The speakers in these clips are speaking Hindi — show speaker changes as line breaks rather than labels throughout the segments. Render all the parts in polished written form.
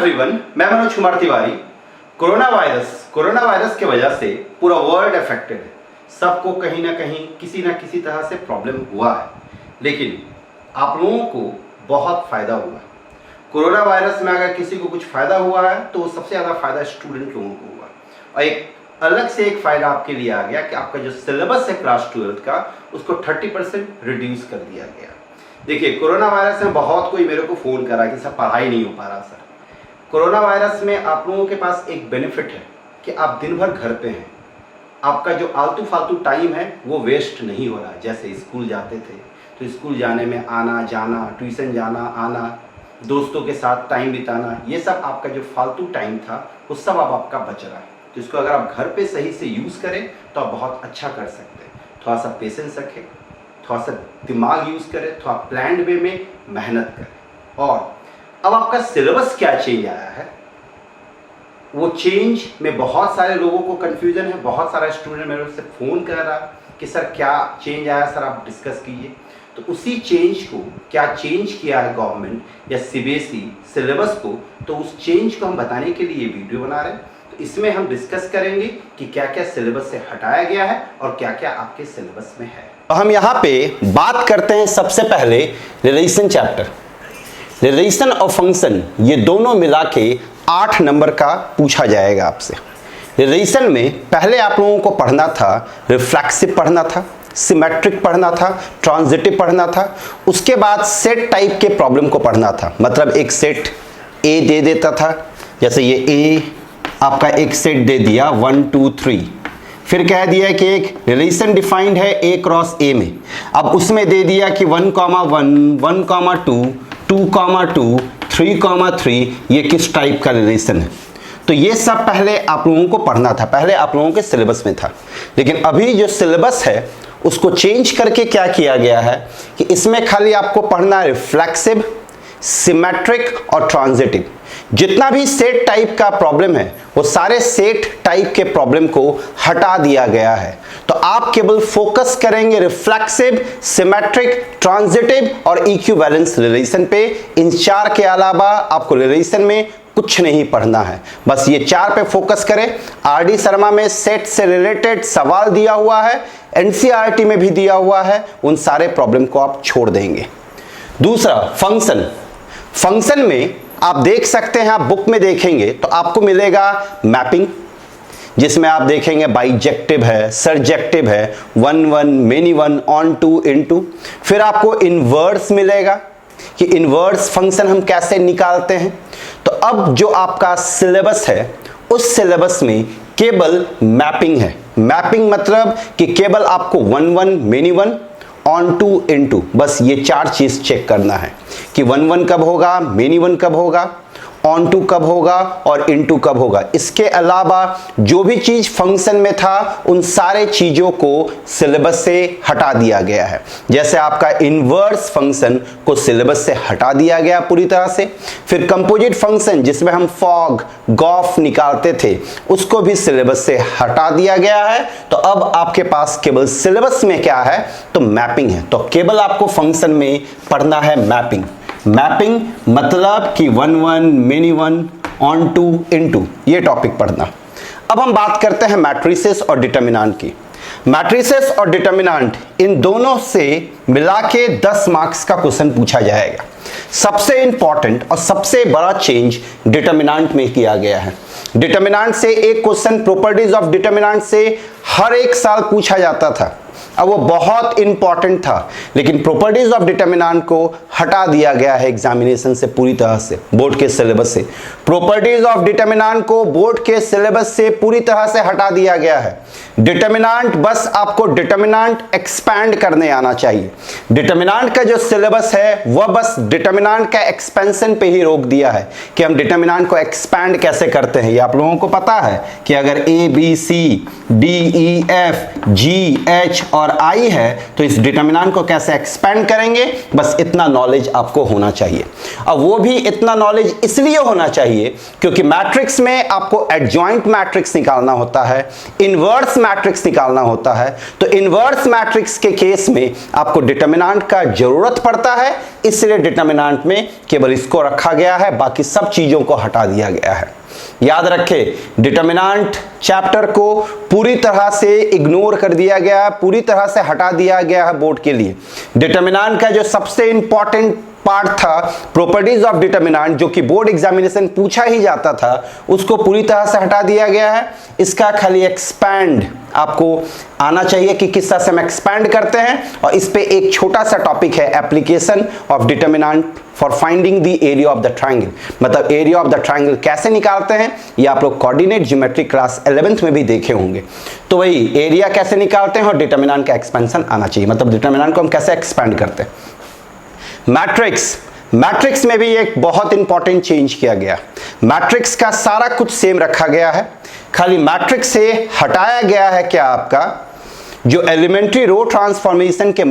एवरीवन, मैं मनोज कुमार तिवारी। कोरोना वायरस की वजह से पूरा वर्ल्ड अफेक्टेड है। सबको कहीं ना कहीं किसी ना किसी तरह से प्रॉब्लम हुआ है, लेकिन आप लोगों को बहुत फायदा हुआ। कोरोना वायरस में अगर किसी को कुछ फायदा हुआ है तो सबसे ज़्यादा फायदा स्टूडेंट लोगों को हुआ। और एक अलग से एक फायदा आपके लिए आ गया कि आपका जो सिलेबस है क्लास 12 का, उसको 30% रिड्यूस कर दिया गया। देखिए, कोरोना वायरस में बहुत कोई मेरे को फ़ोन करा कि सर पढ़ाई नहीं हो पा रहा। सर, कोरोना वायरस में आप लोगों के पास एक बेनिफिट है कि आप दिन भर घर पे हैं। आपका जो आलतू फालतू टाइम है वो वेस्ट नहीं हो रहा। जैसे स्कूल जाते थे तो स्कूल जाने में आना जाना, ट्यूशन जाना आना, दोस्तों के साथ टाइम बिताना, ये सब आपका जो फालतू टाइम था वो सब अब आपका बच रहा है। तो इसको अगर आप घर पे सही से यूज़ करें तो आप बहुत अच्छा कर सकते हैं। थोड़ा सा पेशेंस रखें, थोड़ा सा दिमाग यूज़ करें, थोड़ा प्लान्ड वे में मेहनत करें। और अब आपका सिलेबस क्या चेंज आया है, वो चेंज में बहुत सारे लोगों को कन्फ्यूजन है। बहुत सारा स्टूडेंट मेरे से फ़ोन कर रहा कि सर क्या चेंज आया, सर आप डिस्कस कीजिए। तो उसी चेंज को क्या चेंज किया है गवर्नमेंट या सीबीएसई सिलेबस को, तो उस चेंज को हम बताने के लिए वीडियो बना रहे हैं। तो इसमें हम डिस्कस करेंगे कि क्या क्या सिलेबस से हटाया गया है और क्या क्या आपके सिलेबस में है।
तो हम यहाँ पे बात करते हैं सबसे पहले रिलेशन चैप्टर। रिलेशन और फंक्शन ये दोनों मिला के 8 नंबर का पूछा जाएगा आपसे। रिलेशन में पहले आप लोगों को पढ़ना था, रिफ्लेक्सिव पढ़ना था, सिमेट्रिक पढ़ना था, ट्रांजिटिव पढ़ना था। उसके बाद सेट टाइप के प्रॉब्लम को पढ़ना था। मतलब एक सेट ए दे देता था, जैसे ये ए आपका एक सेट दे दिया 1 2 3, फिर कह दिया कि एक रिलेशन डिफाइंड है ए क्रॉस ए में। अब उसमें दे दिया कि 1, 1, 1, 2, 2, 2, 3, 3 ये किस टाइप का रिलेशन है। तो ये सब पहले आप लोगों को पढ़ना था, पहले आप लोगों के सिलेबस में था। लेकिन अभी जो सिलेबस है उसको चेंज करके क्या किया गया है कि इसमें खाली आपको पढ़ना है रिफ्लेक्सिव, सिमेट्रिक और ट्रांजिटिव। जितना भी सेट टाइप का प्रॉब्लम है वो सारे सेट टाइप के प्रॉब्लम को हटा दिया गया है। तो आप केवल फोकस करेंगे रिफ्लेक्सिव, सिमेट्रिक, ट्रांजिटिव और इक्विवेलेंस रिलेशन पे। इन 4 के अलावा आपको रिलेशन में कुछ नहीं पढ़ना है। बस ये 4 पे फोकस करें। आरडी शर्मा में सेट से रिलेटेड सवाल दिया हुआ है, एनसीईआरटी में भी दिया हुआ है, उन सारे प्रॉब्लम को आप छोड़ देंगे। दूसरा फंक्शन। फंक्शन में आप देख सकते हैं, आप बुक में देखेंगे तो आपको मिलेगा मैपिंग, जिसमें आप देखेंगे बाइजेक्टिव है, सरजेक्टिव है, 1 1, मेनी 1, ऑन टू, इनटू। फिर आपको इनवर्स मिलेगा कि इनवर्स फंक्शन हम कैसे निकालते हैं। तो अब जो आपका सिलेबस है उस सिलेबस में केवल मैपिंग है। मैपिंग मतलब कि केवल आपको 1 1, मेनी 1, ऑन टू, इनटू, बस ये 4 चीज चेक करना है कि 1 1 कब होगा, मेनी 1 कब होगा, ऑन टू कब होगा और इनटू कब होगा। इसके अलावा जो भी चीज फंक्शन में था उन सारे चीजों को सिलेबस से हटा दिया गया है। जैसे आपका इनवर्स फंक्शन को सिलेबस से हटा दिया गया पूरी तरह से। फिर कंपोजिट फंक्शन जिसमें हम फॉग, गॉफ निकालते थे, उसको भी सिलेबस से हटा दिया गया है। तो अब आपके पास केवल सिलेबस में क्या है, तो मैपिंग है। तो केवल आपको फंक्शन में पढ़ना है मैपिंग। मैपिंग मतलब कि 1 1, मेनी 1, ऑन टू, इनटू, ये टॉपिक पढ़ना। अब हम बात करते हैं मैट्रिसेस और डिटर्मिनेंट की। मैट्रिसेस और डिटर्मिनेंट इन दोनों से मिला के 10 मार्क्स का क्वेश्चन पूछा जाएगा। सबसे इंपॉर्टेंट और सबसे बड़ा चेंज डिटर्मिनेंट में किया गया है। डिटर्मिनेंट से एक क्वेश्चन प्रॉपर्टीज ऑफ डिटर्मिनेंट से हर एक साल पूछा जाता था। अब वो बहुत इंपॉर्टेंट था, लेकिन प्रॉपर्टीज ऑफ डिटर्मिनेंट को हटा दिया गया है एग्जामिनेशन से पूरी तरह से, बोर्ड के सिलेबस से। प्रॉपर्टीज ऑफ डिटर्मिनेंट को बोर्ड के सिलेबस से पूरी तरह से हटा दिया गया है। डिटर्मिनेंट बस आपको डिटर्मिनेंट एक्सपैंड करने आना चाहिए। डिटर्मिनेंट का जो सिलेबस है वह बस डिटर्मिनेंट का एक्सपेंशन पे ही रोक दिया है कि हम डिटर्मिनेंट को एक्सपैंड कैसे करते हैं। ये आप लोगों को पता है कि अगर A B C D E F G H और आई है तो इस डिटर्मिनेंट को कैसे एक्सपेंड करेंगे, बस इतना नॉलेज आपको होना चाहिए। अब वो भी इतना नॉलेज इसलिए होना चाहिए क्योंकि मैट्रिक्स में आपको एडजॉइंट मैट्रिक्स निकालना होता है, इनवर्स मैट्रिक्स निकालना होता है। तो इनवर्स मैट्रिक्स के केस में आपको डिटर्मिनेंट का जरूरत पड़ता है इसलिए डिटर्मिनेंट में केवल इसको रखा गया है, बाकी सब चीजों को हटा दिया गया है। याद रखें, डिटर्मिनेंट चैप्टर को पूरी तरह से इग्नोर कर दिया गया है, पूरी तरह से हटा दिया गया है बोर्ड के लिए। डिटर्मिनेंट का जो सबसे इंपॉर्टेंट पार्ट था प्रॉपर्टीज ऑफ डिटर्मिनेंट, जो कि बोर्ड एग्जामिनेशन पूछा ही जाता था, उसको पूरी तरह से हटा दिया गया है। इसका खाली एक्सपैंड आपको आना चाहिए कि किस तरह से हम एक्सपैंड करते हैं, और इस पे एक छोटा सा टॉपिक है application of determinant for finding the area of the triangle. मतलब एरिया ऑफ द ट्रायंगल कैसे निकालते हैं, ये आप लोग कोऑर्डिनेट ज्योमेट्री क्लास 11th में भी देखे होंगे। तो वही एरिया कैसे निकालते हैं और डिटर्मिनेंट का एक्सपेंशन आना चाहिए, मतलब डिटर्मिनेंट को हम कैसे एक्सपैंड करते हैं। मैट्रिक्स में भी एक बहुत इंपॉर्टेंट चेंज किया गया। मैट्रिक्स का सारा कुछ सेम रखा गया है, खाली मैट्रिक्स से हटाया गया है क्या आपका जो एलिमेंट्री रो ट्रांसफॉर्मेशन के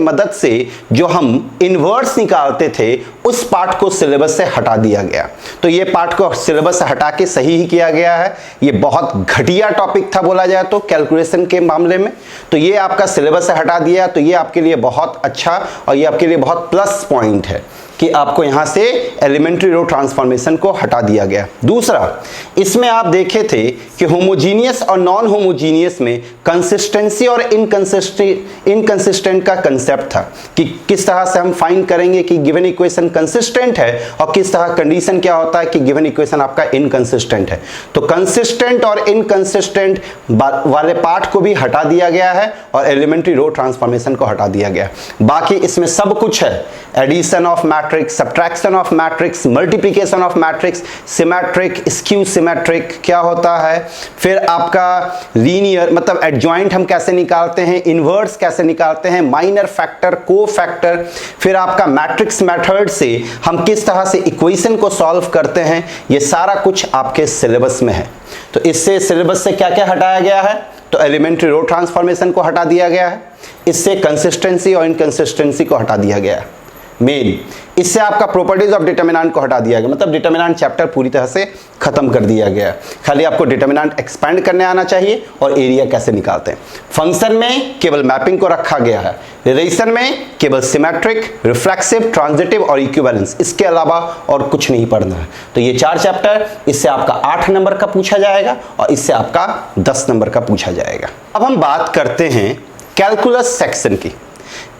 मदद से जो हम इनवर्स निकालते थे, उस पार्ट को सिलेबस से हटा दिया गया। तो ये पार्ट को सिलेबस से हटा के सही ही किया गया है। ये बहुत घटिया टॉपिक था बोला जाए तो कैलकुलेशन के मामले में, तो ये आपका सिलेबस से हटा दिया। तो ये आपके लिए बहुत अच्छा और ये आपके लिए बहुत प्लस पॉइंट है कि आपको यहां से एलिमेंट्री रो ट्रांसफॉर्मेशन को हटा दिया गया। दूसरा, इसमें आप देखे थे कि होमोजीनियस और नॉन होमोजीनियस में कंसिस्टेंसी और इनकंसिस्टेंट का कंसेप्ट था कि किस तरह से हम फाइंड करेंगे कि गिवन इक्वेशन कंसिस्टेंट है, और किस तरह कंडीशन क्या होता है कि गिवन इक्वेशन आपका इनकंसिस्टेंट है। तो कंसिस्टेंट और इनकंसिस्टेंट वाले पार्ट को भी हटा दिया गया है और एलिमेंट्री रो ट्रांसफॉर्मेशन को हटा दिया गया। बाकी इसमें सब कुछ है, addition of matrix, subtraction of matrix, multiplication of matrix, symmetric, skew symmetric क्या होता है, फिर आपका लीनियर मतलब एडजॉइंट हम कैसे निकालते हैं, इनवर्स कैसे निकालते हैं, माइनर फैक्टर, को फैक्टर, फिर आपका मैट्रिक्स मेथड से हम किस तरह से इक्वेशन को सॉल्व करते हैं, ये सारा कुछ आपके सिलेबस में है। तो इससे सिलेबस से क्या क्या हटाया गया है, तो एलिमेंट्री रो ट्रांसफॉर्मेशन को हटा दिया गया है, इससे कंसिस्टेंसी और इनकंसिस्टेंसी को हटा दिया गया है मेन, इससे आपका प्रॉपर्टीज ऑफ डिटर्मिनेंट को हटा दिया गया। मतलब डिटर्मिनेंट चैप्टर पूरी तरह से खत्म कर दिया गया। खाली आपको डिटर्मिनेंट एक्सपेंड करने आना चाहिए और एरिया कैसे निकालते हैं। फंक्शन में केवल मैपिंग को रखा गया है, रिलेशन में केवल सिमेट्रिक, रिफ्लेक्सिव, ट्रांजिटिव और इक्विवेलेंस, इसके अलावा और कुछ नहीं पढ़ना है। तो ये 4 चैप्टर, इससे आपका 8 नंबर का पूछा जाएगा और इससे आपका 10 नंबर का पूछा जाएगा। अब हम बात करते हैं कैलकुलस सेक्शन की।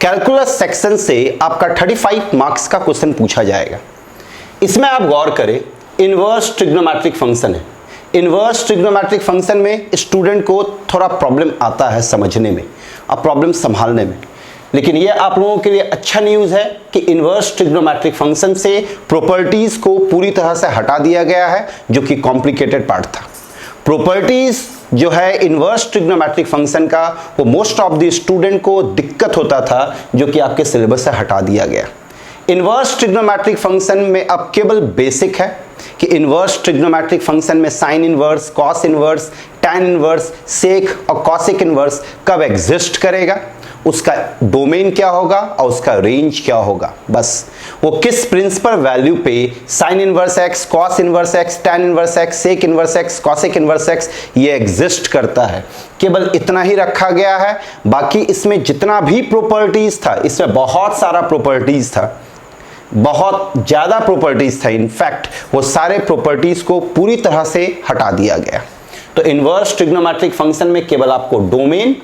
कैलकुलस सेक्शन से आपका 35 मार्क्स का क्वेश्चन पूछा जाएगा। इसमें आप गौर करें, इनवर्स ट्रिग्नोमेट्रिक फंक्शन है। इनवर्स ट्रिग्नोमेट्रिक फंक्शन में स्टूडेंट को थोड़ा प्रॉब्लम आता है समझने में और प्रॉब्लम संभालने में, लेकिन ये आप लोगों के लिए अच्छा न्यूज़ है कि इनवर्स ट्रिग्नोमेट्रिक फंक्शन से प्रॉपर्टीज को पूरी तरह से हटा दिया गया है, जो कि कॉम्प्लिकेटेड पार्ट था। प्रॉपर्टीज जो है इनवर्स ट्रिग्नोमेट्रिक फंक्शन का, वो मोस्ट ऑफ द स्टूडेंट को दिक्कत होता था, जो कि आपके सिलेबस से हटा दिया गया। इनवर्स ट्रिग्नोमेट्रिक फंक्शन में अब केवल बेसिक है कि इनवर्स ट्रिग्नोमेट्रिक फंक्शन में sine inverse, cos inverse, tan inverse, sec और कॉसेक इनवर्स कब एग्जिस्ट करेगा, उसका डोमेन क्या होगा और उसका रेंज क्या होगा। बस वो किस प्रिंसिपल वैल्यू पे sine inverse x, cos inverse x, tan inverse x, sec inverse x, cosec inverse x ये एग्जिस्ट करता है, केवल इतना ही रखा गया है। बाकी इसमें जितना भी प्रॉपर्टीज था, इसमें बहुत सारा प्रॉपर्टीज था, बहुत ज़्यादा प्रॉपर्टीज था। इनफैक्ट वो सारे प्रॉपर्टीज को पूरी तरह से हटा दिया गया। तो इनवर्स ट्रिग्नोमेट्रिक फंक्शन में केवल आपको डोमेन,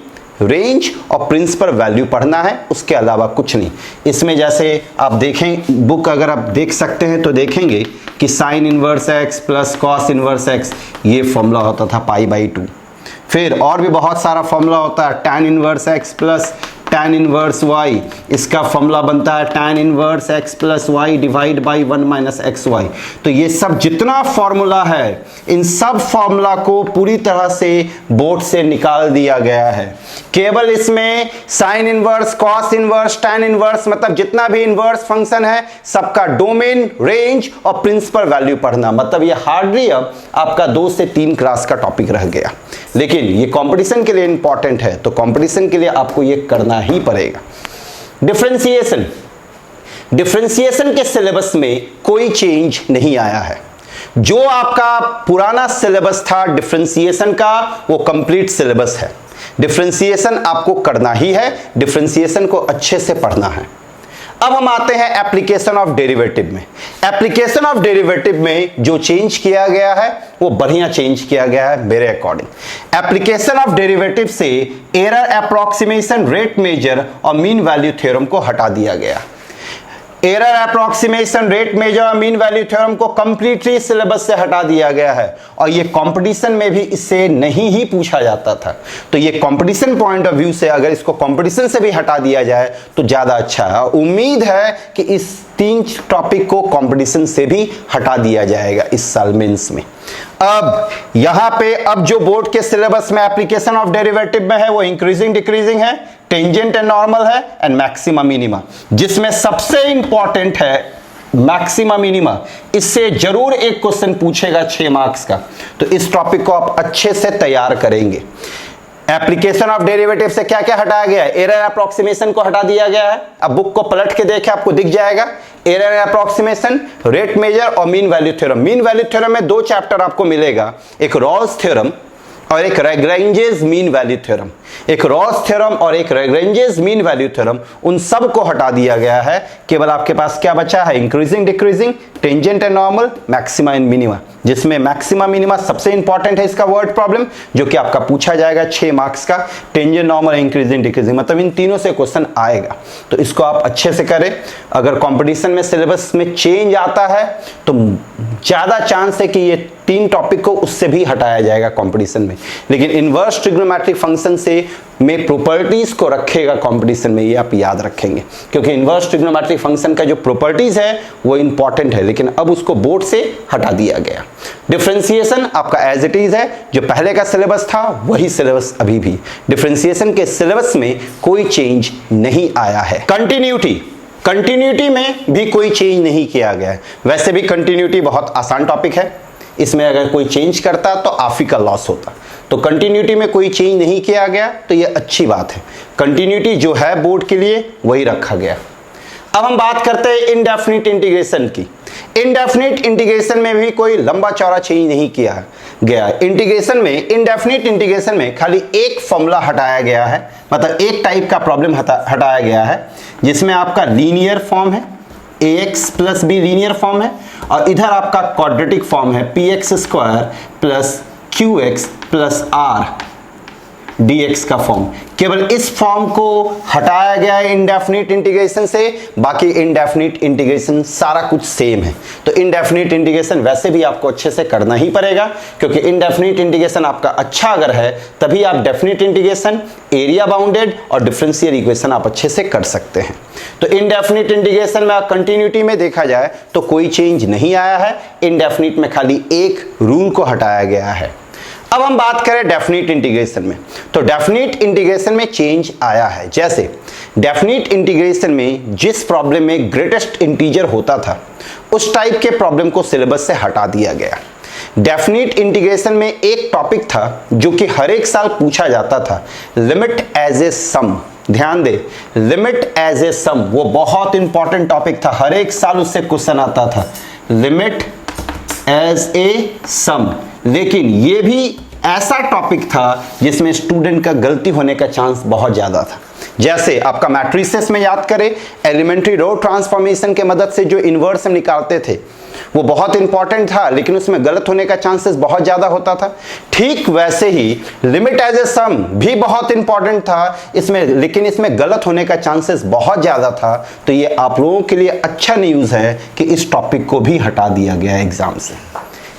रेंज और प्रिंसिपल वैल्यू पढ़ना है, उसके अलावा कुछ नहीं। इसमें जैसे आप देखें, बुक अगर आप देख सकते हैं तो देखेंगे कि sign inverse x plus cos inverse x ये फॉर्मूला होता था पाई/2। फिर और भी बहुत सारा फॉर्मूला होता है, tan inverse x plus tan inverse y, इसका फॉर्मूला बनता है tan inverse x plus y divide by 1 minus x y. तो ये सब जितना फॉर्मूला है, इन सब फॉर्मूला को पूरी तरह से बोर्ड से निकाल दिया गया है। केवल इसमें sign inverse, cos inverse, tan inverse मतलब जितना भी इनवर्स फंक्शन है, सबका डोमेन, रेंज और प्रिंसिपल वैल्यू पढ़ना। मतलब ये हार्डली अब आपका 2 से 3 क्लास का टॉपिक रह गया, लेकिन ये कंपटीशन के लिए इंपॉर्टेंट है, तो कंपटीशन के लिए आपको ये करना ही पड़ेगा। डिफरेंशिएशन, डिफरेंशिएशन के सिलेबस में कोई चेंज नहीं आया है। जो आपका पुराना सिलेबस था डिफरेंशिएशन का, वो कंप्लीट सिलेबस है। डिफरेंशिएशन आपको करना ही है, डिफरेंशिएशन को अच्छे से पढ़ना है। अब हम आते हैं एप्लीकेशन ऑफ डेरिवेटिव में। एप्लीकेशन ऑफ डेरिवेटिव में जो चेंज किया गया है वो बढ़िया चेंज किया गया है मेरे अकॉर्डिंग। एप्लीकेशन ऑफ डेरिवेटिव से एरर अप्रोक्सीमेशन, रेट मेजर और मीन वैल्यू थ्योरम को हटा दिया गया। एरर अप्रोक्सीमेशन, रेट मेजर और मीन वैल्यू थ्योरम को कंप्लीटली सिलेबस से हटा दिया गया है और ये कंपटीशन में भी इससे नहीं ही पूछा जाता था। तो ये कंपटीशन पॉइंट ऑफ व्यू से अगर इसको कंपटीशन से भी हटा दिया जाए तो ज्यादा अच्छा है। उम्मीद है कि इस 3 टॉपिक को कंपटीशन से भी हटा दिया जाएगा इस साल मेंस में। अब यहां पे अब जो बोर्ड के सिलेबस में एप्लीकेशन ऑफ डेरिवेटिव में है वो इंक्रीजिंग डिक्रीजिंग है, टेंजेंट एंड नॉर्मल है एंड मैक्सिमा मिनिमा, जिसमें सबसे इंपॉर्टेंट है मैक्सिमा मिनिमा। इससे जरूर एक क्वेश्चन पूछेगा 6 मार्क्स का, तो इस टॉपिक को आप अच्छे से तैयार करेंगे। एप्लीकेशन ऑफ डेरिवेटिव से क्या क्या हटाया गया है? एरर अप्रोक्सीमेशन को हटा दिया गया है। अब बुक को पलट के देखें, आपको दिख जाएगा एरर अप्रोक्सीमेशन, रेट मेजर और mean value theorem. Mean value theorem में 2 चैप्टर आपको मिलेगा, एक रॉल्स थ्योरम और एक लैग्रेंजेस मीन वैल्यू थ्योरम। एक रॉल्स थ्योरम और एक लैग्रेंजेस मीन वैल्यू थ्योरम, उन सब को हटा दिया गया है। केवल आपके पास क्या बचा है? Increasing decreasing, tangent and normal, maxima and minima, जिसमें मैक्सिमा मिनिमा सबसे इंपॉर्टेंट है इसका वर्ड प्रॉब्लम, जो कि आपका पूछा जाएगा 6 मार्क्स का। टेंजेंट, नॉर्मल, इंक्रीजिंग डिक्रीजिंग, मतलब इन तीनों से क्वेश्चन आएगा, तो इसको आप अच्छे से करें। अगर कंपटीशन में सिलेबस में चेंज आता है तो ज्यादा चांस है कि ये 3 टॉपिक को उससे भी हटाया जाएगा कंपटीशन में। लेकिन इनवर्स ट्रिग्नोमेट्रिक फंक्शन से में प्रॉपर्टीज को रखेगा कंपटीशन में, ये आप याद रखेंगे, क्योंकि इनवर्स ट्रिग्नोमेट्रिक फंक्शन का जो प्रॉपर्टीज है वो इंपॉर्टेंट है, लेकिन अब उसको बोर्ड से हटा दिया गया। डिफरेंशिएशन आपका एज इट इज है, जो पहले का सिलेबस था वही सिलेबस अभी भी। डिफरेंशिएशन के सिलेबस में कोई चेंज नहीं आया है। कंटिन्यूटी में भी कोई चेंज नहीं किया गया है। वैसे भी कंटिन्यूटी बहुत आसान टॉपिक है, इसमें अगर कोई चेंज करता तो आप ही का लॉस होता। तो कंटिन्यूटी में कोई चेंज नहीं किया गया, तो ये अच्छी बात है। कंटिन्यूटी जो है बोर्ड के लिए वही रखा गया। अब हम बात करते हैं इनडेफिनिट इंटीग्रेशन की। इनडेफिनिट इंटीग्रेशन में भी कोई लंबा चौड़ा चेंज नहीं किया गया। इंटीग्रेशन में, इनडेफिनिट इंटीग्रेशन में खाली एक फॉर्मूला हटाया गया है, मतलब एक टाइप का प्रॉब्लम हटाया गया है, जिसमें आपका लीनियर फॉर्म है, ax plus be linear form है, और इधर आपका क्वाड्रेटिक फॉर्म है px square plus qx plus r dx का फॉर्म। केवल इस फॉर्म को हटाया गया है इनडेफिनिट इंटीग्रेशन से, बाकी इनडेफिनिट इंटीग्रेशन सारा कुछ सेम है। तो इनडेफिनिट इंटीग्रेशन वैसे भी आपको अच्छे से करना ही पड़ेगा, क्योंकि इनडेफिनिट इंटीग्रेशन आपका अच्छा अगर है तभी आप डेफिनिट इंटीग्रेशन, एरिया बाउंडेड और डिफरेंशियल इक्वेशन आप अच्छे से कर सकते हैं। तो इनडेफिनिट इंटीग्रेशन में कंटिन्यूटी में देखा जाए तो कोई चेंज नहीं आया है। इनडेफिनिट में खाली एक रूल को हटाया गया है। अब हम बात करें डेफिनिट इंटीग्रेशन में, तो डेफिनिट इंटीग्रेशन में चेंज आया है। जैसे डेफिनिट इंटीग्रेशन में जिस प्रॉब्लम में ग्रेटेस्ट इंटीजर होता था, उस टाइप के प्रॉब्लम को सिलेबस से हटा दिया गया। डेफिनिट इंटीग्रेशन में एक टॉपिक था जो कि हर एक साल पूछा जाता था, लिमिट एज ए सम। ध्यान दे, लिमिट एज ए सम वो बहुत इंपॉर्टेंट टॉपिक था, हर एक साल उससे क्वेश्चन आता था, लिमिट एज ए सम। लेकिन ये भी ऐसा टॉपिक था जिसमें स्टूडेंट का गलती होने का चांस बहुत ज्यादा था। जैसे आपका मैट्रिसेस में याद करें, एलिमेंट्री रो ट्रांसफॉर्मेशन के मदद से जो इन्वर्स हम निकालते थे वो बहुत इंपॉर्टेंट था, लेकिन उसमें गलत होने का चांसेस बहुत ज्यादा होता था। ठीक वैसे ही लिमिट एज ए सम भी बहुत इंपॉर्टेंट था इसमें, लेकिन इसमें गलत होने का चांसेस बहुत ज्यादा था। तो ये आप लोगों के लिए अच्छा न्यूज है कि इस टॉपिक को भी हटा दिया गया एग्जाम से।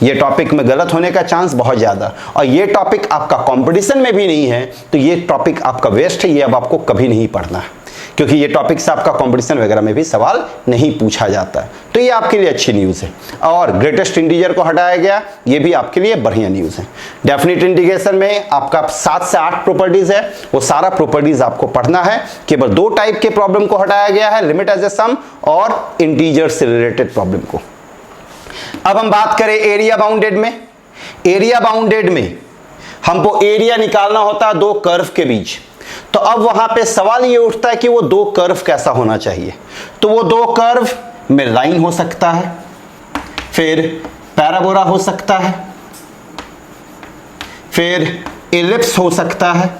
ये टॉपिक में गलत होने का चांस बहुत ज्यादा, और ये टॉपिक आपका कंपटीशन में भी नहीं है, तो ये टॉपिक आपका वेस्ट है, ये अब आपको कभी नहीं पढ़ना है, क्योंकि ये टॉपिक से आपका कंपटीशन वगैरह में भी सवाल नहीं पूछा जाता है। तो ये आपके लिए अच्छी न्यूज़ है। और ग्रेटेस्ट इंटीजर को हटाया गया, ये भी आपके लिए बढ़िया न्यूज़ है। डेफिनिट इंटीग्रेशन में आपका 7 से 8 प्रॉपर्टीज है, वो सारा प्रॉपर्टीज आपको पढ़ना है। केवल 2 टाइप के प्रॉब्लम को हटाया गया है, लिमिट एज ए सम और इंटीजर से रिलेटेड प्रॉब्लम को। अब हम बात करें एरिया बाउंडेड में। एरिया बाउंडेड में हमको एरिया निकालना होता है 2 कर्व के बीच। तो अब वहां पे सवाल ये उठता है कि वो 2 कर्व कैसा होना चाहिए। तो वो 2 कर्व में लाइन हो सकता है, फिर पैराबोला हो सकता है, फिर एलिप्स हो सकता है,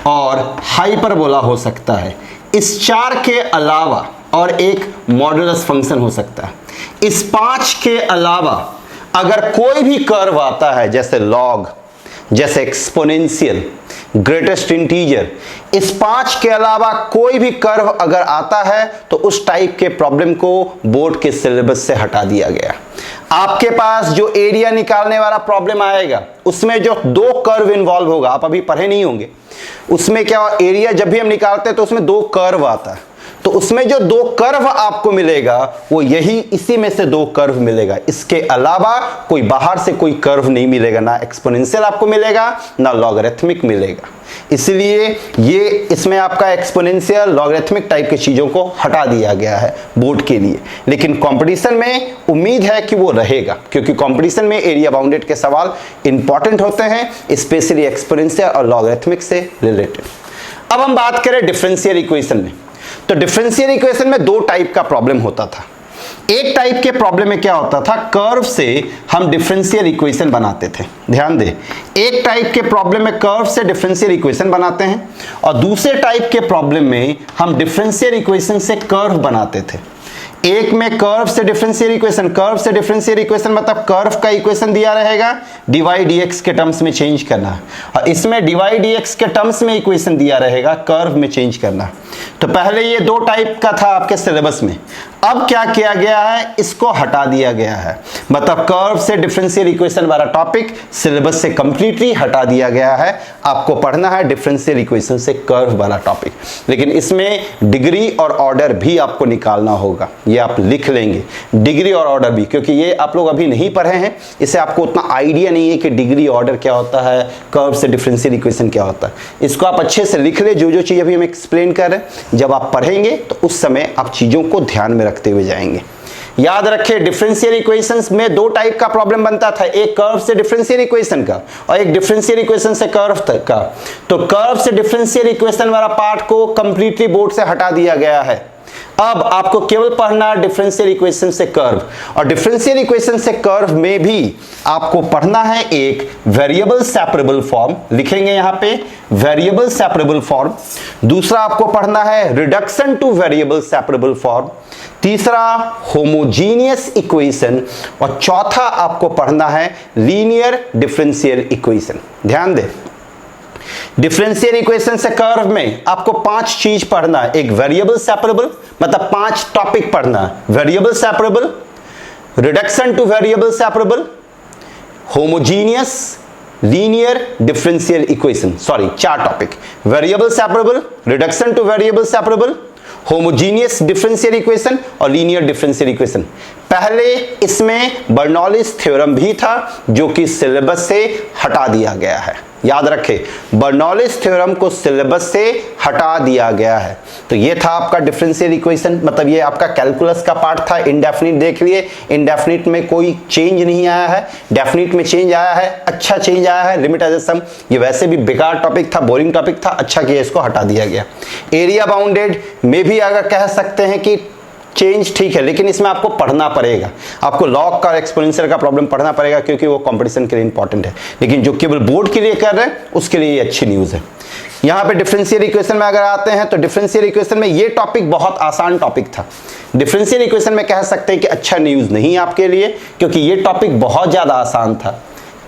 और हाइपरबोला हो सकता है। इस 4 के अलावा और एक मॉडुलस फंक्शन हो सकता है। इस 5 के अलावा अगर कोई भी कर्व आता है, जैसे लॉग, जैसे एक्सपोनेंशियल, ग्रेटेस्ट इंटीजर, इस 5 के अलावा कोई भी कर्व अगर आता है तो उस टाइप के प्रॉब्लम को बोर्ड के सिलेबस से हटा दिया गया। आपके पास जो एरिया निकालने वाला प्रॉब्लम आएगा उसमें जो 2 कर्व इन्वॉल्व होगा, आप अभी पढ़े नहीं होंगे, उसमें क्या एरिया जब भी हम निकालते हैं तो उसमें 2 कर्व आता है, तो उसमें जो 2 कर्व आपको मिलेगा वो यही इसी में से 2 कर्व मिलेगा। इसके अलावा कोई बाहर से कोई कर्व नहीं मिलेगा, ना एक्सपोनेंशियल आपको मिलेगा ना लॉगरिथमिक मिलेगा। इसलिए ये इसमें आपका एक्सपोनेंशियल लॉगरिथमिक टाइप की चीजों को हटा दिया गया है बोर्ड के लिए। लेकिन कंपटीशन में उम्मीद है कि वो रहेगा, क्योंकि कंपटीशन में एरिया बाउंडेड के सवाल इंपॉर्टेंट होते हैं, स्पेशली एक्सपोनेंशियल और लॉगरिथमिक से रिलेटेड। अब हम बात करें डिफरेंशियल इक्वेशन में, तो डिफरेंशियल इक्वेशन में 2 टाइप का प्रॉब्लम होता था। एक टाइप के प्रॉब्लम में क्या होता था, कर्व से हम डिफरेंशियल इक्वेशन बनाते थे। ध्यान दें, एक टाइप के प्रॉब्लम में कर्व से डिफरेंशियल इक्वेशन बनाते हैं और दूसरे टाइप के प्रॉब्लम में हम डिफरेंशियल इक्वेशन से कर्व बनाते थे। एक में कर्व से डिफरेंशियल इक्वेशन, कर्व से डिफरेंशियल इक्वेशन मतलब कर्व का इक्वेशन दिया रहेगा, dy dx के टर्म्स में चेंज करना है, और इसमें dy dx के टर्म्स में इक्वेशन दिया रहेगा, कर्व में चेंज करना। तो पहले ये 2 टाइप का था आपके सिलेबस में। अब क्या किया गया है, इसको हटा दिया गया है, मतलब कर्व से डिफरेंशियल इक्वेशन वाला टॉपिक सिलेबस से कंप्लीटली हटा दिया गया है। आपको पढ़ना है डिफरेंशियल इक्वेशन से कर्व वाला टॉपिक, लेकिन इसमें डिग्री और ऑर्डर भी आपको निकालना होगा। ये आप लिख लेंगे, डिग्री और ऑर्डर भी, क्योंकि ये आप लोग अभी नहीं पढ़े हैं, इससे आपको उतना आइडिया नहीं है कि डिग्री ऑर्डर क्या होता है, कर्व से डिफरेंशियल इक्वेशन क्या होता है। इसको आप अच्छे से लिख ले, जो जो चीज़ अभी हम एक्सप्लेन कर रहे हैं, जब आप पढ़ेंगे तो उस समय आप चीज़ों को ध्यान में रखते हुए जाएंगे। याद रखें, डिफरेंशियल इक्वेशंस में 2 टाइप का प्रॉब्लम बनता था, एक कर्व से डिफरेंशियल इक्वेशन का और एक डिफरेंशियल इक्वेशन से कर्व तक का। तो कर्व से डिफरेंशियल इक्वेशन वाला पार्ट को कंप्लीटली बोर्ड से हटा दिया गया है। अब आपको केवल पढ़ना डिफरेंशियल इक्वेशन से कर्व, और डिफरेंशियल इक्वेशन से कर्व में भी आपको पढ़ना है एक वेरिएबल सेपरेबल फॉर्म, लिखेंगे यहां पे वेरिएबल सेपरेबल फॉर्म। दूसरा आपको पढ़ना है reduction two variable separable form. तीसरा होमोजीनियस इक्वेशन, और चौथा आपको पढ़ना है लीनियर डिफरेंशियल इक्वेशन। ध्यान दें, डिफरेंशियल इक्वेशन से कर्व में आपको 5 चीज पढ़ना है। एक वेरिएबल सेपरेबल, मतलब 5 टॉपिक पढ़ना है, variable separable, reduction two variable separable, homogeneous, linear differential equation. Sorry, 4 topic, variable separable, reduction two variable separable, homogeneous differential equation और लीनियर डिफरेंशियल इक्वेशन। पहले इसमें बर्नौलीज थ्योरम भी था, जो कि सिलेबस से हटा दिया गया है। याद रखें, बर्नौलीज थ्योरम को सिलेबस से हटा दिया गया है। तो ये था आपका डिफरेंशियल इक्वेशन, मतलब ये आपका कैलकुलस का पार्ट था। इनडेफिनिट देख लिए, इनडेफिनिट में कोई चेंज नहीं आया है, डेफिनिट में चेंज आया है, अच्छा चेंज आया है। लिमिट एज अ सम, ये वैसे भी बेकार टॉपिक था, बोरिंग टॉपिक था, अच्छा किया इसको हटा दिया गया। एरिया बाउंडेड में भी अगर कह सकते हैं कि चेंज ठीक है, लेकिन इसमें आपको पढ़ना पड़ेगा, आपको लॉग का एक्सपोनेंशियल का प्रॉब्लम पढ़ना पड़ेगा, क्योंकि वो कंपटीशन के लिए इंपॉर्टेंट है। लेकिन जो केवल बोर्ड के लिए कर रहे हैं उसके लिए ये अच्छी न्यूज़ है। यहाँ पे डिफरेंशियल इक्वेशन में अगर आते हैं तो डिफरेंशियल इक्वेशन में ये टॉपिक बहुत आसान टॉपिक था। डिफरेंशियल इक्वेशन में कह सकते हैं कि अच्छा न्यूज़ नहीं आपके लिए, क्योंकि ये टॉपिक बहुत ज़्यादा आसान था।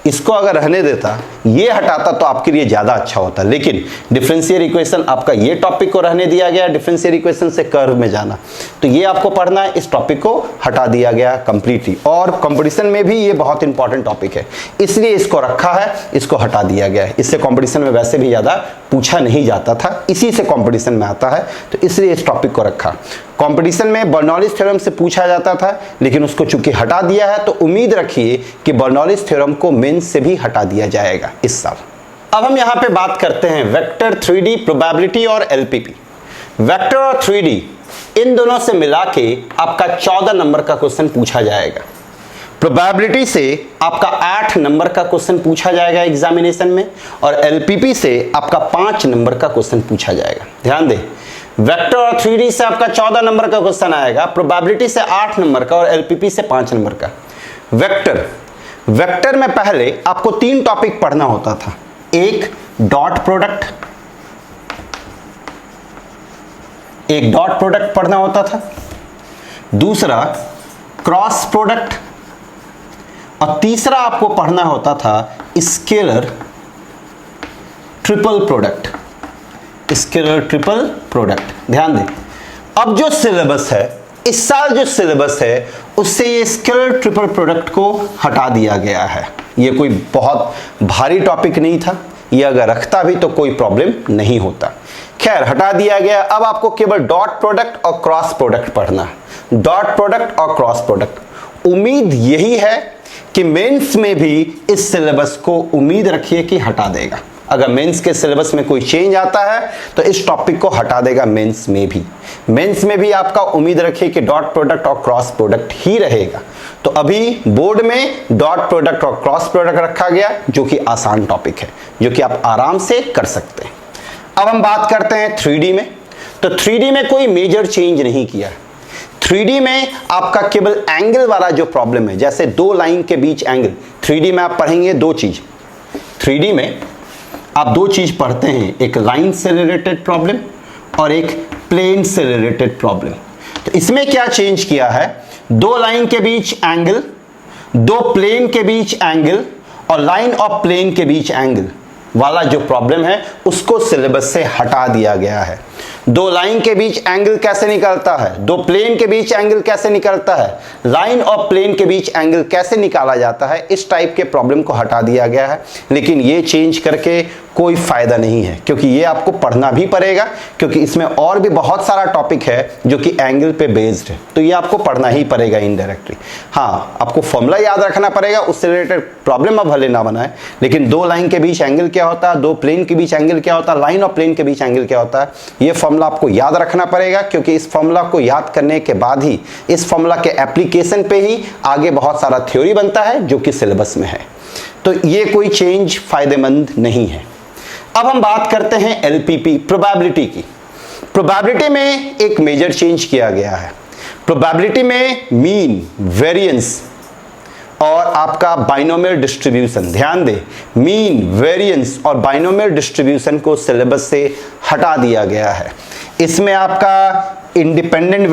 इसको अगर रहने देता, ये हटाता, तो आपके लिए ज़्यादा अच्छा होता। लेकिन डिफरेंशियल इक्वेशन आपका ये टॉपिक को रहने दिया गया, डिफरेंशियल इक्वेशन से कर्व में जाना, तो ये आपको पढ़ना है, इस टॉपिक को हटा दिया गया कंप्लीटली। और कंपटीशन में भी ये बहुत इंपॉर्टेंट टॉपिक है, इसलिए इसको रखा है, इसको हटा दिया गया है। इससे कंपटीशन में वैसे भी ज़्यादा पूछा नहीं जाता था, इसी से कंपटीशन में आता है, तो इसलिए इस टॉपिक को रखा। कंपटीशन में बर्नौलीज थ्योरम से पूछा जाता था, लेकिन उसको चूंकि हटा दिया है, तो उम्मीद रखिए कि बर्नौलीज थ्योरम को मेंस से भी हटा दिया जाएगा इस साल। अब हम यहां पे बात करते हैं वेक्टर, 3D, प्रोबेबिलिटी और एलपीपी। वेक्टर और 3D इन दोनों से मिला के आपका 14 नंबर का क्वेश्चन पूछा जाएगा। प्रोबेबिलिटी से आपका 8 नंबर का क्वेश्चन पूछा जाएगा एग्जामिनेशन में, और एलपीपी से आपका 5 नंबर का क्वेश्चन पूछा जाएगा। ध्यान दें, वेक्टर और 3D से आपका 14 नंबर का क्वेश्चन आएगा, प्रोबेबिलिटी से 8 नंबर का और एलपीपी से 5 नंबर का। वेक्टर में पहले आपको 3 टॉपिक पढ़ना होता था। एक डॉट प्रोडक्ट, एक डॉट प्रोडक्ट पढ़ना होता था, दूसरा क्रॉस प्रोडक्ट, और तीसरा आपको पढ़ना होता था scalar triple product. Scalar triple product, ध्यान दें। अब जो सिलेबस है, इस साल जो सिलेबस है, उससे ये स्केलर ट्रिपल प्रोडक्ट को हटा दिया गया है। ये कोई बहुत भारी टॉपिक नहीं था, ये अगर रखता भी तो कोई प्रॉब्लम नहीं होता। खैर, हटा दिया गया। अब आपको केवल डॉट प्रोडक्ट और क्रॉस प्रोडक्ट पढ़ना है। डॉट प्रोडक्ट और क्रॉस प्रोडक्ट। उम्मीद यही है कि मेंस में भी इस सिलेबस को उम्मीद रखिए कि हटा देगा। अगर मेंस के सिलेबस में कोई चेंज आता है तो इस टॉपिक को हटा देगा मेंस में भी। मेंस में भी आपका उम्मीद रखिए कि डॉट प्रोडक्ट और क्रॉस प्रोडक्ट ही रहेगा। तो अभी बोर्ड में डॉट प्रोडक्ट और क्रॉस प्रोडक्ट रखा गया, जो कि आसान टॉपिक है, जो कि आप आराम से कर सकते हैं। अब हम बात करते हैं 3D में। तो 3D में कोई मेजर चेंज नहीं किया। 3D में आपका केवल एंगल वाला जो प्रॉब्लम है, जैसे दो लाइन के बीच एंगल, 3D में आप पढ़ेंगे दो चीज। 3D में आप दो चीज पढ़ते हैं, एक लाइन से रिलेटेड प्रॉब्लम और एक प्लेन से रिलेटेड प्रॉब्लम। तो इसमें क्या चेंज किया है, दो लाइन के बीच एंगल, दो प्लेन के बीच एंगल और लाइन और प्लेन के बीच एंगल वाला जो प्रॉब्लम है उसको सिलेबस से हटा दिया गया है। दो लाइन के बीच एंगल कैसे निकलता है, दो प्लेन के बीच एंगल कैसे निकलता है, लाइन और प्लेन के बीच एंगल कैसे निकाला जाता है, इस टाइप के प्रॉब्लम को हटा दिया गया है। लेकिन ये चेंज करके कोई फायदा नहीं है, क्योंकि ये आपको पढ़ना भी पड़ेगा, क्योंकि इसमें और भी बहुत सारा टॉपिक है जो कि एंगल पे बेस्ड है, तो ये आपको पढ़ना ही पड़ेगा इनडायरेक्टली। हाँ, आपको फॉर्मूला याद रखना पड़ेगा, उससे रिलेटेड प्रॉब्लम आप भले ना बनाए, लेकिन दो लाइन के बीच एंगल क्या होता है, दो प्लेन के बीच एंगल क्या होता है, लाइन और प्लेन के बीच एंगल क्या होता है, ये फॉर्मूला आपको याद रखना पड़ेगा, क्योंकि इस फॉर्मूला को याद करने के बाद ही, इस फॉर्मूला के एप्लीकेशन पे ही आगे बहुत सारा थ्योरी बनता है जो कि सिलेबस में है। तो ये कोई चेंज फायदेमंद नहीं है। अब हम बात करते हैं एलपीपी, प्रोबेबिलिटी की। प्रोबेबिलिटी में एक मेजर चेंज किया गया है। प्रोबेबिलिटी में मीन, वेरिएंस और आपका बाइनोमियल डिस्ट्रीब्यूशन, ध्यान दें, मीन, वेरिएंस और बाइनोमियल डिस्ट्रीब्यूशन को सिलेबस से हटा दिया गया है। इसमें आपका इंडिपेंडेंट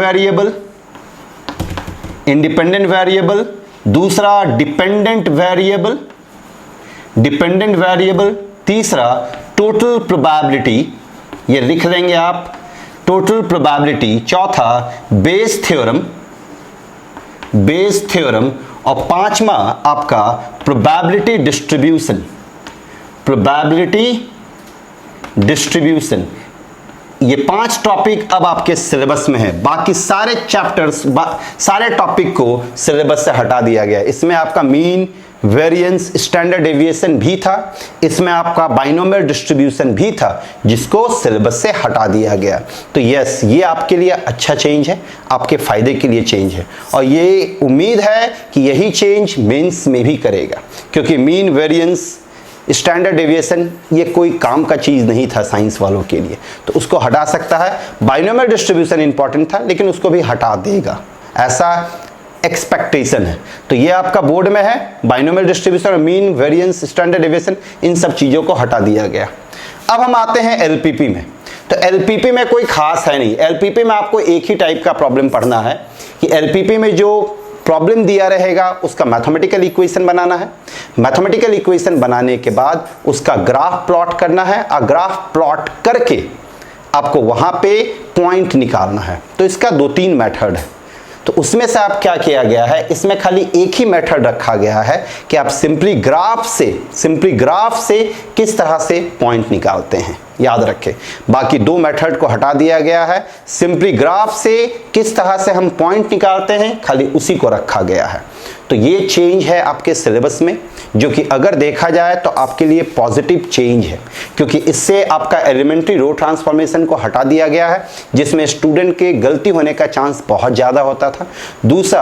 वेरिएबल, दूसरा डिपेंडेंट वेरिएबल, तीसरा टोटल प्रोबेबिलिटी, ये लिख लेंगे आप, टोटल प्रोबेबिलिटी, चौथा बेस थ्योरम और पांचवा आपका प्रोबेबिलिटी डिस्ट्रीब्यूशन। ये 5 टॉपिक अब आपके सिलेबस में है। बाकी सारे चैप्टर्स, सारे टॉपिक को सिलेबस से हटा दिया गया। इसमें आपका मीन, वेरिएंस, स्टैंडर्ड डेविएशन भी था, इसमें आपका बाइनोमियल डिस्ट्रीब्यूशन भी था, जिसको सिलेबस से हटा दिया गया। तो यस, ये आपके लिए अच्छा चेंज है, आपके फायदे के लिए चेंज है, और ये उम्मीद है कि यही चेंज मेंस में भी करेगा, क्योंकि मीन, वेरिएंस, स्टैंडर्ड डेविएशन ये कोई काम का चीज़ नहीं था साइंस वालों के लिए, तो उसको हटा सकता है। बाइनोमियल डिस्ट्रीब्यूशन इंपॉर्टेंट था, लेकिन उसको भी हटा देगा, ऐसा एक्सपेक्टेशन है। तो ये आपका बोर्ड में है, बाइनोमियल डिस्ट्रीब्यूशन और मीन, वेरिएंस, स्टैंडर्ड डेविएशन, इन सब चीज़ों को हटा दिया गया। अब हम आते हैं एलपीपी में। तो एलपीपी में कोई खास है नहीं। एलपीपी में आपको एक ही टाइप का प्रॉब्लम पढ़ना है कि एलपीपी में जो प्रॉब्लम दिया रहेगा उसका मैथमेटिकल इक्वेशन बनाना है। मैथमेटिकल इक्वेशन बनाने के बाद उसका ग्राफ प्लॉट करना है, और ग्राफ प्लॉट करके आपको वहां पे पॉइंट निकालना है। तो इसका 2-3 मेथड है। तो उसमें से आप क्या किया गया है, इसमें खाली एक ही मेथड रखा गया है कि आप सिंपली ग्राफ से किस तरह से पॉइंट निकालते हैं, याद रखें। बाकी 2 मेथड को हटा दिया गया है। सिंपली ग्राफ से किस तरह से हम पॉइंट निकालते हैं, खाली उसी को रखा गया है। तो ये चेंज है आपके सिलेबस में, जो कि अगर देखा जाए तो आपके लिए पॉजिटिव चेंज है, क्योंकि इससे आपका एलिमेंट्री रो ट्रांसफॉर्मेशन को हटा दिया गया है, जिसमें स्टूडेंट के गलती होने का चांस बहुत ज़्यादा होता था। दूसरा,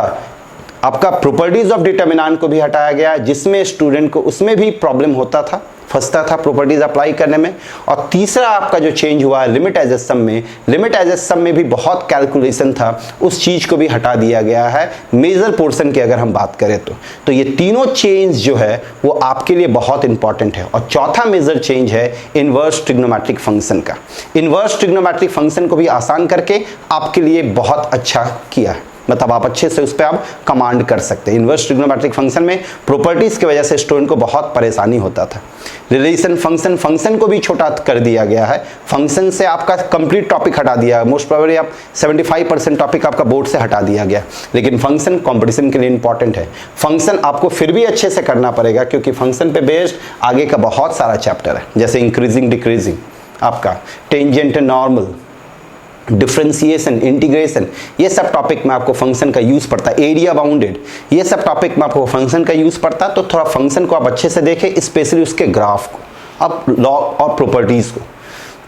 आपका प्रॉपर्टीज ऑफ डिटरमिनेंट को भी हटाया गया, जिसमें स्टूडेंट को उसमें भी प्रॉब्लम होता था फंसता था प्रॉपर्टीज अप्लाई करने में। और तीसरा आपका जो चेंज हुआ है लिमिट एज ए सम में, लिमिट एज ए सम में भी बहुत कैलकुलेशन था, उस चीज़ को भी हटा दिया गया है मेजर पोर्शन की अगर हम बात करें तो ये तीनों चेंज जो है वो आपके लिए बहुत इंपॉर्टेंट है। और चौथा मेजर चेंज है इन्वर्स ट्रिग्नोमेट्रिक फंक्शन का। इन्वर्स ट्रिग्नोमेट्रिक फंक्शन को भी आसान करके आपके लिए बहुत अच्छा किया है, मतलब आप अच्छे से उस पर आप कमांड कर सकते हैं। इन्वर्स ट्रिग्नोमेट्रिक फंक्शन में प्रॉपर्टीज की वजह से स्टूडेंट को बहुत परेशानी होता था। रिलेशन फंक्शन, फंक्शन को भी छोटा कर दिया गया है, फंक्शन से आपका कंप्लीट टॉपिक हटा दिया है, मोस्ट प्रोबेबली आप 75% टॉपिक आपका बोर्ड से हटा दिया गया। लेकिन फंक्शन कंपटीशन के लिए इंपॉर्टेंट है, फंक्शन आपको फिर भी अच्छे से करना पड़ेगा क्योंकि फंक्शन पे बेस्ड आगे का बहुत सारा चैप्टर है, जैसे इंक्रीजिंग डिक्रीजिंग, आपका टेंजेंट नॉर्मल, डिफरेंशिएशन, इंटीग्रेशन, ये सब टॉपिक में आपको फंक्शन का यूज़ पड़ता है। एरिया बाउंडेड, ये सब टॉपिक में आपको फंक्शन का यूज़ पड़ता है। तो थोड़ा फंक्शन को आप अच्छे से देखें, स्पेशली उसके ग्राफ को, अब लॉ और प्रॉपर्टीज़ को।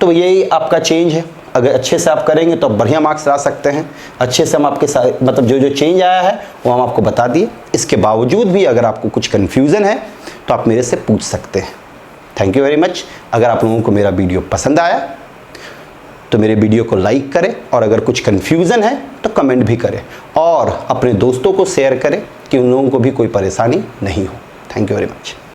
तो यही आपका चेंज है, अगर अच्छे से आप करेंगे तो बढ़िया मार्क्स ला सकते हैं। अच्छे से हम आपके साथ मतलब जो जो चेंज आया है वो हम आपको बता दिए। इसके बावजूद भी अगर आपको कुछ कन्फ्यूज़न है तो आप मेरे से पूछ सकते हैं। Thank you very much. अगर आप लोगों को मेरा वीडियो पसंद आया तो मेरे वीडियो को लाइक करें, और अगर कुछ कन्फ्यूज़न है तो कमेंट भी करें, और अपने दोस्तों को शेयर करें कि उन लोगों को भी कोई परेशानी नहीं हो। Thank you very much.